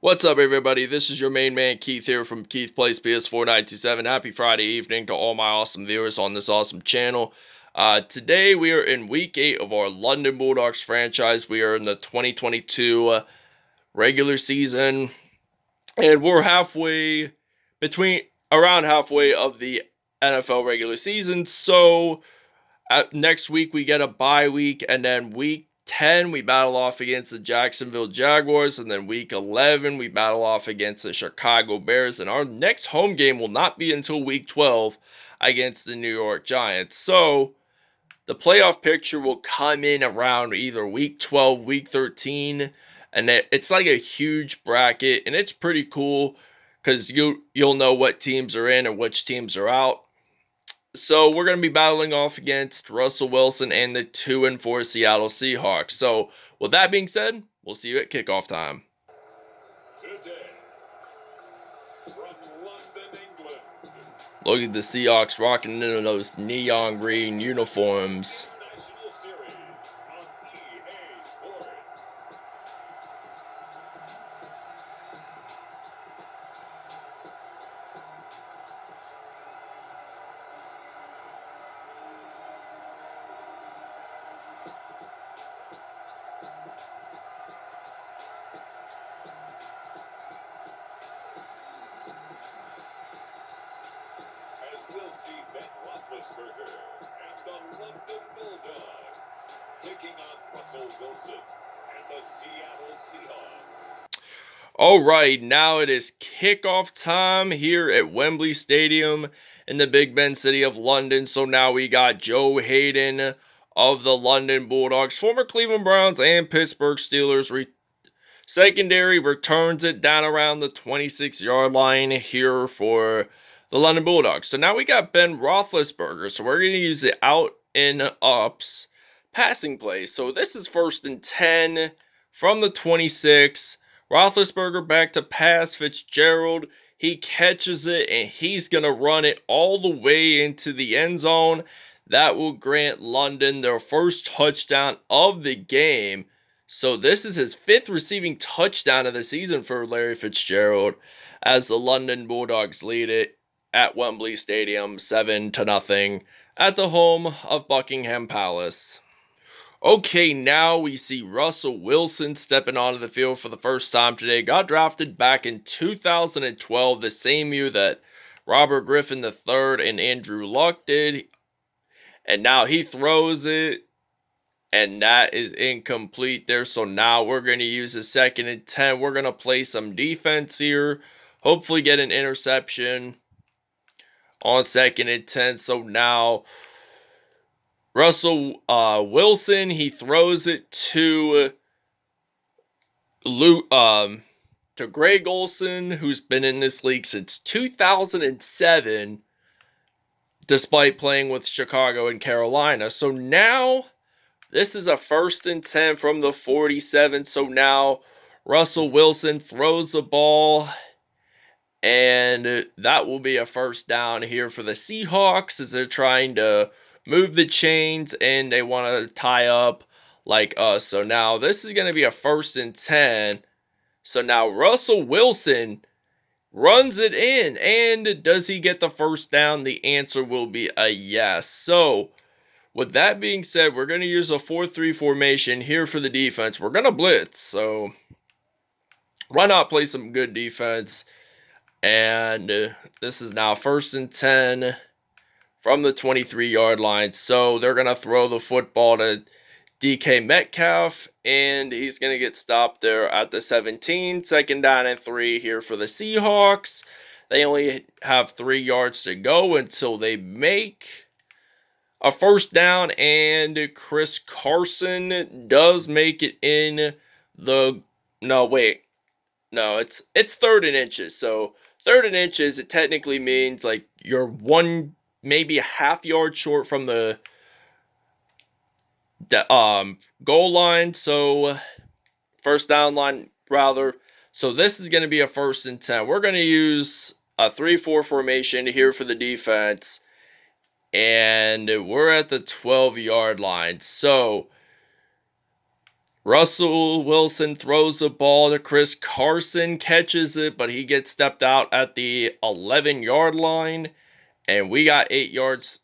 What's up, everybody? This is your main man Keith here from Keith Plays PS4927. Happy Friday evening to all my awesome viewers on this awesome channel. Today we are in week 8 of our London Bulldogs franchise. We are in the 2022 regular season, and we're around halfway of the NFL regular season. So next week we get a bye week, and then week 10 we battle off against the Jacksonville Jaguars, and then week 11 we battle off against the Chicago Bears, and our next home game will not be until week 12 against the New York Giants. So the playoff picture will come in around either week 12, week 13, and it's like a huge bracket, and it's pretty cool because you'll know what teams are in and which teams are out. So we're going to be battling off against Russell Wilson and the 2-4 Seattle Seahawks. So with that being said, we'll see you at kickoff time. Today, from London, England. Look at the Seahawks rocking into those neon green uniforms. National Series on EA Sports. As we'll see Roethlisberger and the London Bulldogs taking on Russell Wilson and the Seattle Seahawks. Alright, now it is kickoff time here at Wembley Stadium in the Big Ben city of London. So now we got Joe Hayden of the London Bulldogs, former Cleveland Browns and Pittsburgh Steelers. Secondary returns it down around the 26-yard line here for the London Bulldogs. So now we got Ben Roethlisberger. So we're going to use the out and ups passing play. So this is 1st and 10 from the 26. Roethlisberger back to pass. Fitzgerald, he catches it, and he's going to run it all the way into the end zone. That will grant London their first touchdown of the game. So this is his 5th receiving touchdown of the season for Larry Fitzgerald, as the London Bulldogs lead it at Wembley Stadium 7-0 at the home of Buckingham Palace. Okay, now we see Russell Wilson stepping onto the field for the first time today. Got drafted back in 2012, the same year that Robert Griffin III and Andrew Luck did. And now he throws it, and that is incomplete there. So now we're going to use a 2nd and 10. We're going to play some defense here. Hopefully get an interception on 2nd and 10. So now Russell Wilson, he throws it to Greg Olsen, who's been in this league since 2007, despite playing with Chicago and Carolina. So now this is a 1st and 10 from the 47. So now Russell Wilson throws the ball, and that will be a first down here for the Seahawks, as they're trying to move the chains and they want to tie up like us. So now this is going to be a 1st and 10. So now Russell Wilson runs it in, and does he get the first down? The answer will be a yes. So with that being said, we're going to use a 4-3 formation here for the defense. We're going to blitz, so why not play some good defense? And this is now 1st and 10 from the 23-yard line. So they're going to throw the football to DK Metcalf, and he's going to get stopped there at the 17. 2nd down and 3 here for the Seahawks. They only have 3 yards to go until they make a first down, and Chris Carson does make it in the... it's 3rd and inches. So 3rd and inches, it technically means like you're maybe a half yard short from the goal line. So first down line, rather. So this is going to be a 1st and 10. We're going to use a 3-4 formation here for the defense, and we're at the 12-yard line. So Russell Wilson throws the ball to Chris Carson, catches it, but he gets stepped out at the 11-yard line, and we got 8 yards.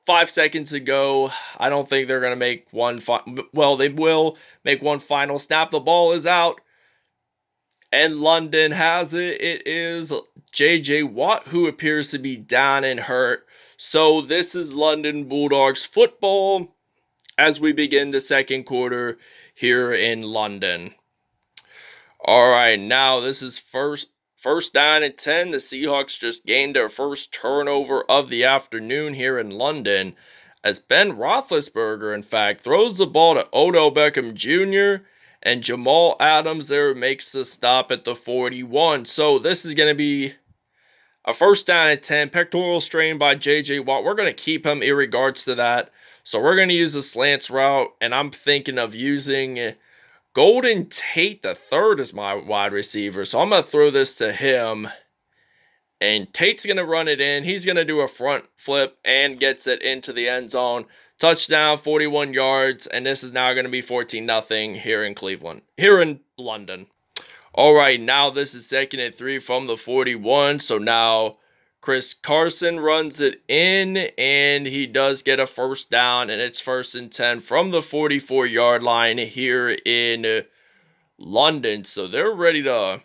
5 seconds ago. I don't think they're gonna make one. Well, they will make one final snap. The ball is out, and London has it. It is J.J. Watt who appears to be down and hurt. So this is London Bulldogs football as we begin the second quarter here in London. All right, now this is first down and 10. The Seahawks just gained their first turnover of the afternoon here in London, as Ben Roethlisberger, in fact, throws the ball to Odell Beckham Jr., and Jamal Adams there makes the stop at the 41. So this is going to be a first down and 10. Pectoral strain by J.J. Watt. We're going to keep him irregards to that. So we're going to use the slants route, and I'm thinking of using Golden Tate the third is my wide receiver. So I'm going to throw this to him. And Tate's going to run it in. He's going to do a front flip and gets it into the end zone. Touchdown, 41 yards. And this is now going to be 14-0 here in London. All right, now this is 2nd and 3 from the 41. So now Chris Carson runs it in, and he does get a first down, and it's 1st and 10 from the 44-yard line here in London. So they're ready to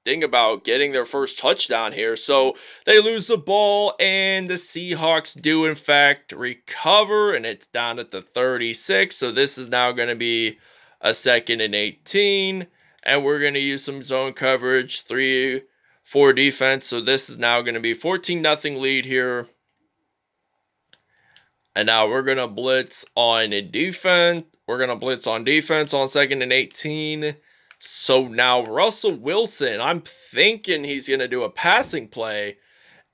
think about getting their first touchdown here. So they lose the ball, and the Seahawks do, in fact, recover, and it's down at the 36. So this is now going to be a 2nd and 18, and we're going to use some zone coverage, 3-4 defense. So this is now going to be 14-0 lead here. And now we're going to blitz on defense. We're going to blitz on defense on 2nd and 18. So now Russell Wilson, I'm thinking he's going to do a passing play,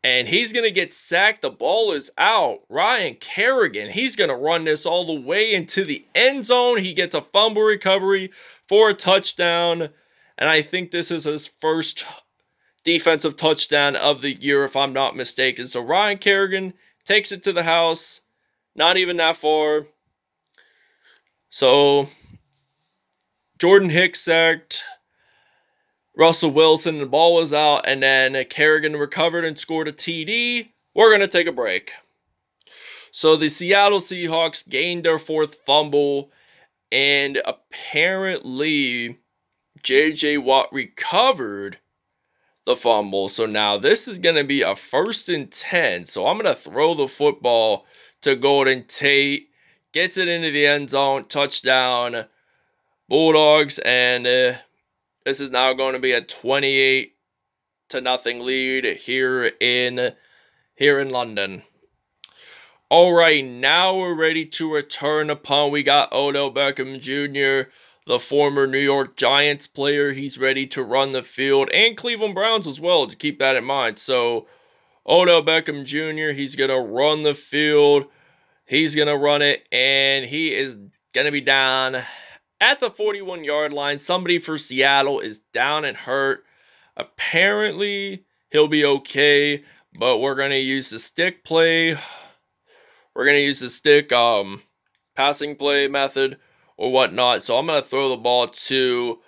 and he's going to get sacked. The ball is out. Ryan Kerrigan, he's going to run this all the way into the end zone. He gets a fumble recovery for a touchdown, and I think this is his first defensive touchdown of the year, if I'm not mistaken. So Ryan Kerrigan takes it to the house. Not even that far. So Jordan Hicks sacked Russell Wilson. The ball was out, and then Kerrigan recovered and scored a TD. We're going to take a break. So the Seattle Seahawks gained their 4th fumble, and apparently J.J. Watt recovered the fumble. So now this is going to be a 1st and 10. So I'm going to throw the football to Golden Tate. Gets it into the end zone. Touchdown, Bulldogs. And this is now going to be a 28-0 lead here in London. All right, now we're ready to return the punt. We got Odell Beckham Jr., the former New York Giants player. He's ready to run the field, and Cleveland Browns as well, to keep that in mind. So Odell Beckham Jr., he's going to run the field. He's going to run it, and he is going to be down at the 41-yard line. Somebody for Seattle is down and hurt. Apparently, he'll be okay, but we're going to use the stick play. We're going to use the stick passing play method or whatnot. So I'm going to throw the ball to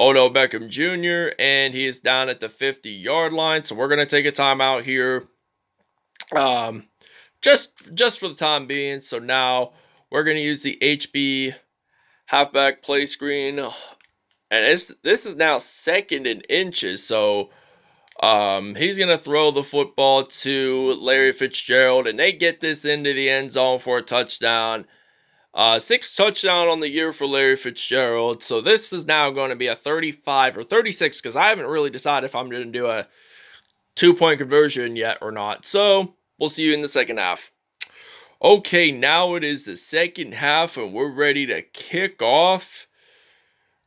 Odell Beckham Jr., and he is down at the 50-yard line. So we're going to take a timeout here. Just for the time being. So now we're going to use the HB halfback play screen, and this is now 2nd and inches. So he's going to throw the football to Larry Fitzgerald, and they get this into the end zone for a touchdown. 6th touchdown on the year for Larry Fitzgerald. So this is now going to be a 35 or 36, because I haven't really decided if I'm going to do a 2-point conversion yet or not. So we'll see you in the second half. Okay, now it is the second half, and we're ready to kick off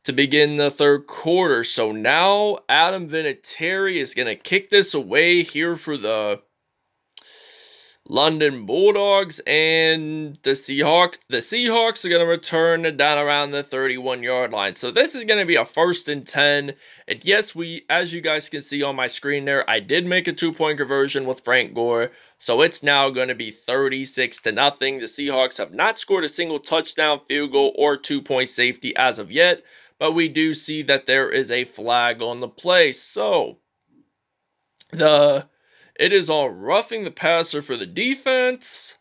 to begin the third quarter. So now Adam Vinatieri is going to kick this away here for the London Bulldogs and the Seahawks. The Seahawks are going to return down around the 31-yard line. So this is going to be a 1st and 10. And yes, as you guys can see on my screen there, I did make a 2-point conversion with Frank Gore. So it's now going to be 36-0. The Seahawks have not scored a single touchdown, field goal, or 2-point safety as of yet. But we do see that there is a flag on the play. So it is on roughing the passer for the defense.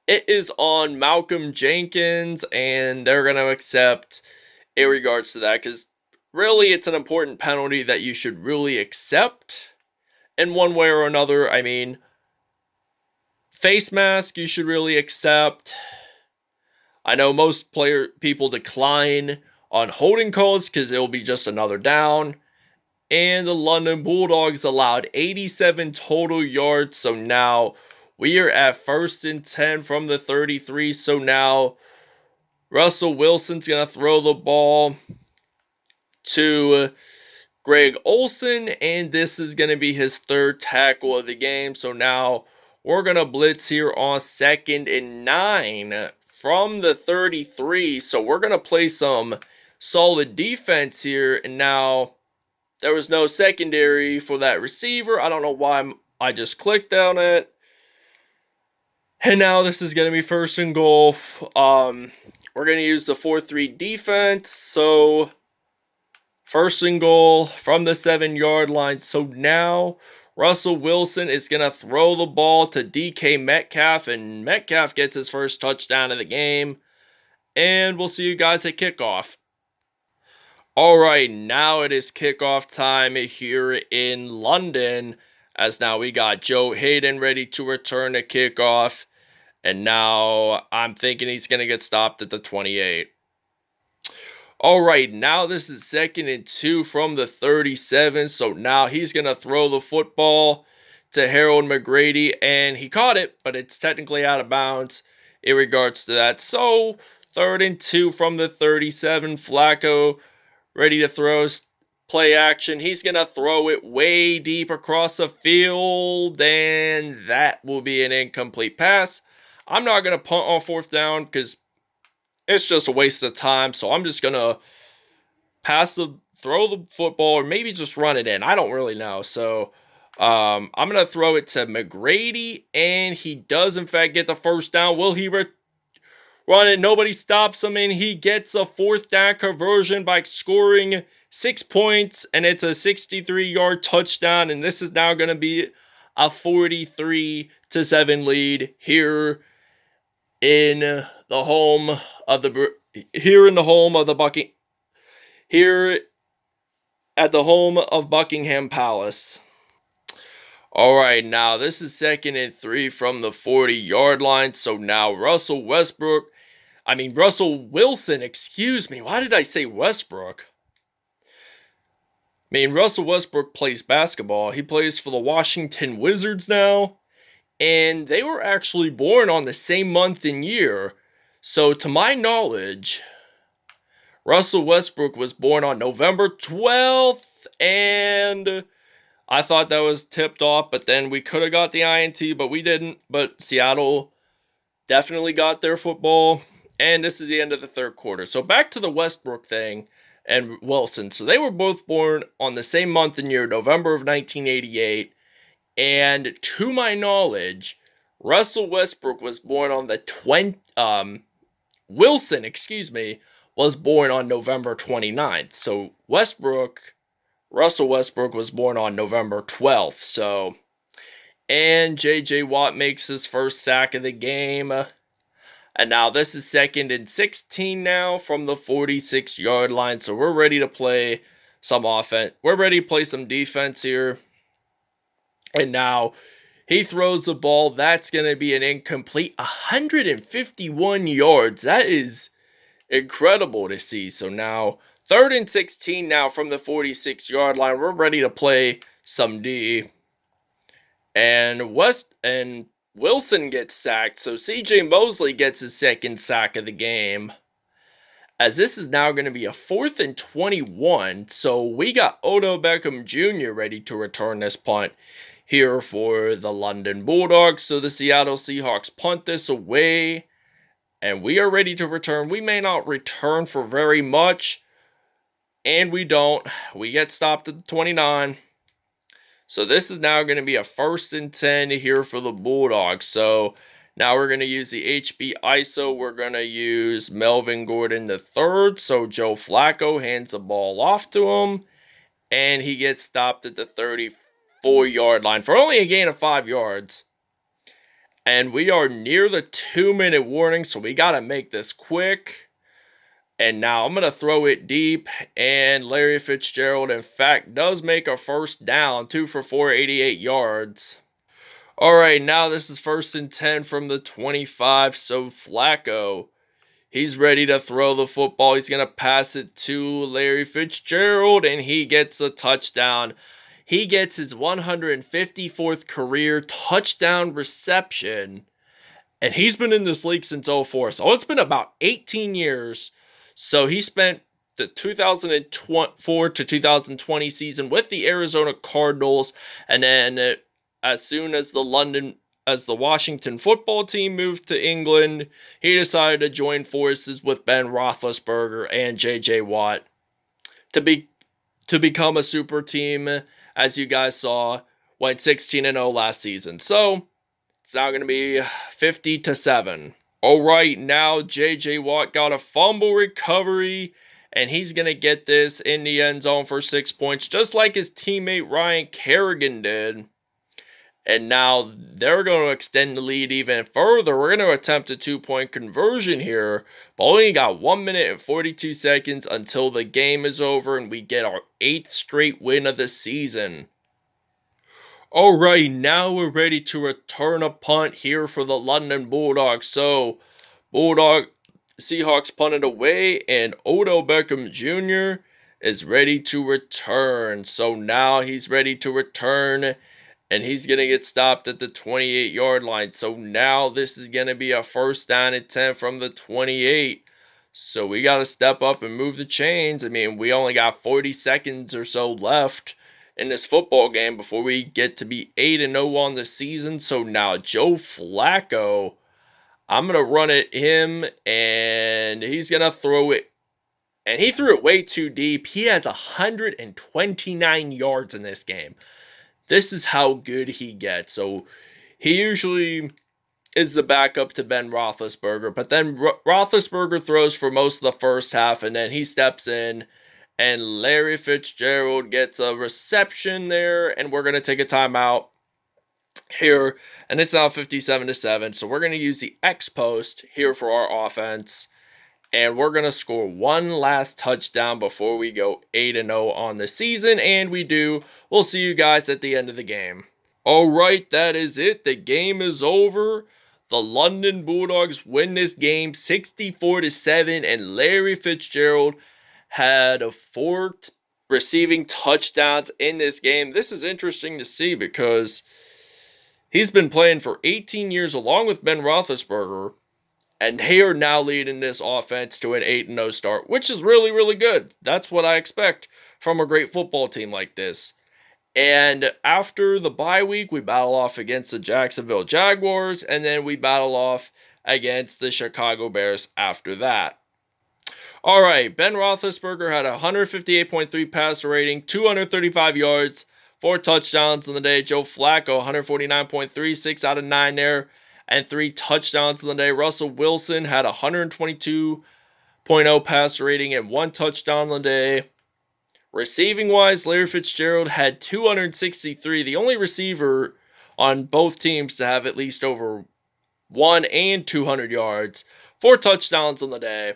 It is on Malcolm Jenkins, and they're going to accept in regards to that, because really it's an important penalty that you should really accept in one way or another. I mean, face mask you should really accept. I know most people decline on holding calls because it'll be just another down. And the London Bulldogs allowed 87 total yards. So now we are at 1st and 10 from the 33. So now Russell Wilson's going to throw the ball to Greg Olsen. And this is going to be his 3rd tackle of the game. So now we're going to blitz here on 2nd and 9 from the 33. So we're going to play some solid defense here. And now there was no secondary for that receiver. I don't know why I just clicked on it. And now this is going to be 1st and goal. We're going to use the 4-3 defense. So 1st and goal from the 7-yard line. So now Russell Wilson is going to throw the ball to DK Metcalf. And Metcalf gets his 1st touchdown of the game. And we'll see you guys at kickoff. Alright, now it is kickoff time here in London, as now we got Joe Hayden ready to return to kickoff, and now I'm thinking he's going to get stopped at the 28. Alright, now this is 2nd and 2 from the 37, so now he's going to throw the football to Harold McGrady, and he caught it, but it's technically out of bounds in regards to that. So 3rd and 2 from the 37, Flacco ready to throw, play action. He's going to throw it way deep across the field, and that will be an incomplete pass. I'm not going to punt on 4th down because it's just a waste of time, so I'm just going to throw the football, or maybe just run it in. I don't really know. So I'm going to throw it to McGrady, and he does, in fact, get the 1st down. Will he run it? Nobody stops him, and he gets a 4th down conversion by scoring 6 points, and it's a 63-yard touchdown, and this is now going to be a 43-7 lead here in the home of the Buckingham Palace. All right, now this is 2nd and 3 from the 40-yard line. So now Russell Wilson, excuse me. Why did I say Westbrook? Russell Westbrook plays basketball. He plays for the Washington Wizards now. And they were actually born on the same month and year. So to my knowledge, Russell Westbrook was born on November 12th. And I thought that was tipped off, but then we could have got the INT, but we didn't. But Seattle definitely got their football. And this is the end of the 3rd quarter. So back to the Westbrook thing and Wilson. So they were both born on the same month and year, November of 1988. And to my knowledge, Russell Westbrook was born on the Wilson, was born on November 29th. So Russell Westbrook was born on November 12th. So, and J.J. Watt makes his 1st sack of the game. And now this is 2nd and 16 now from the 46-yard line. So we're ready to play some offense. We're ready to play some defense here. And now he throws the ball. That's going to be an incomplete 151 yards. That is incredible to see. So now 3rd and 16 now from the 46-yard line. We're ready to play some D. And Wilson gets sacked. So C.J. Mosley gets his 2nd sack of the game. As this is now going to be a 4th and 21. So we got Odell Beckham Jr. ready to return this punt. here for the London Bulldogs. So the Seattle Seahawks punt this away, and we are ready to return. We may not return for very much, and we don't. We get stopped at the 29. So this is now going to be a 1st and 10 here for the Bulldogs. So now we're going to use the HB ISO. We're going to use Melvin Gordon III. So Joe Flacco hands the ball off to him, and he gets stopped at the 34-yard line for only a gain of 5 yards. And we are near the 2-minute warning, so we got to make this quick. And now I'm going to throw it deep, and Larry Fitzgerald, in fact, does make a 1st down, 2 for 4, 88 yards. All right, now this is 1st and 10 from the 25, so Flacco, he's ready to throw the football. He's going to pass it to Larry Fitzgerald, and he gets a touchdown. He gets his 154th career touchdown reception, and he's been in this league since 04, so it's been about 18 years. So he spent the 2004 to 2020 season with the Arizona Cardinals, and then as soon as the Washington football team moved to England, he decided to join forces with Ben Roethlisberger and J.J. Watt to become a super team. As you guys saw, went 16-0 last season. So it's now going to be 50-7. All right, now J.J. Watt got a fumble recovery, and he's going to get this in the end zone for 6 points, just like his teammate Ryan Kerrigan did. And now they're going to extend the lead even further. We're going to attempt a 2-point conversion here, but only got 1 minute and 42 seconds until the game is over, and we get our 8th straight win of the season. All right, now we're ready to return a punt here for the London Bulldogs. So, Seahawks punted away, and Odell Beckham Jr. is ready to return. So now he's ready to return, and he's going to get stopped at the 28-yard line. So now this is going to be a 1st down and 10 from the 28. So we got to step up and move the chains. I mean, we only got 40 seconds or so left in this football game before we get to be 8-0 on the season. So now Joe Flacco, I'm going to run at him, and he's going to throw it. And he threw it way too deep. He has 129 yards in this game. This is how good he gets. So he usually is the backup to Ben Roethlisberger, but then Roethlisberger throws for most of the first half, and then he steps in, and Larry Fitzgerald gets a reception there, and we're going to take a timeout here, and it's now 57-7, so we're going to use the X post here for our offense, and we're going to score one last touchdown before we go 8-0 on the season, and we do. We'll see you guys at the end of the game. All right, that is it. The game is over. The London Bulldogs win this game 64-7, and Larry Fitzgerald had 4 receiving touchdowns in this game. This is interesting to see because he's been playing for 18 years along with Ben Roethlisberger, and they are now leading this offense to an 8-0 start, which is really, really good. That's what I expect from a great football team like this. And after the bye week, we battle off against the Jacksonville Jaguars, and then we battle off against the Chicago Bears after that. All right, Ben Roethlisberger had a 158.3 passer rating, 235 yards, 4 touchdowns on the day. Joe Flacco, 149.3, 6 out of 9 there, and 3 touchdowns on the day. Russell Wilson had a 122.0 passer rating and 1 touchdown on the day. Receiving wise, Larry Fitzgerald had 263, the only receiver on both teams to have at least over 1 and 200 yards, 4 touchdowns on the day.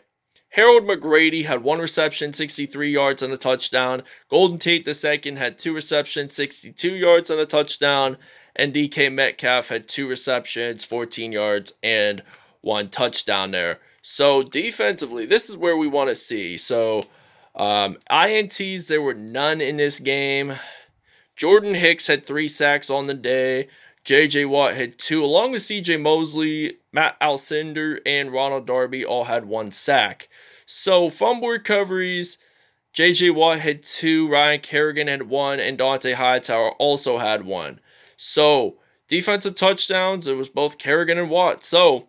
Harold McGrady had 1 reception, 63 yards and a touchdown. Golden Tate II had 2 receptions, 62 yards and a touchdown. And DK Metcalf had 2 receptions, 14 yards and 1 touchdown there. So defensively, this is where we want to see. So INTs, there were none in this game. Jordan Hicks had 3 sacks on the day. J.J. Watt had 2, along with C.J. Mosley, Matt Alcindor, and Ronald Darby all had 1 sack. So fumble recoveries, J.J. Watt had 2, Ryan Kerrigan had 1, and Dante Hightower also had 1. So, defensive touchdowns, it was both Kerrigan and Watt. So,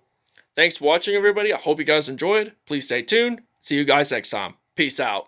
thanks for watching, everybody. I hope you guys enjoyed. Please stay tuned. See you guys next time. Peace out.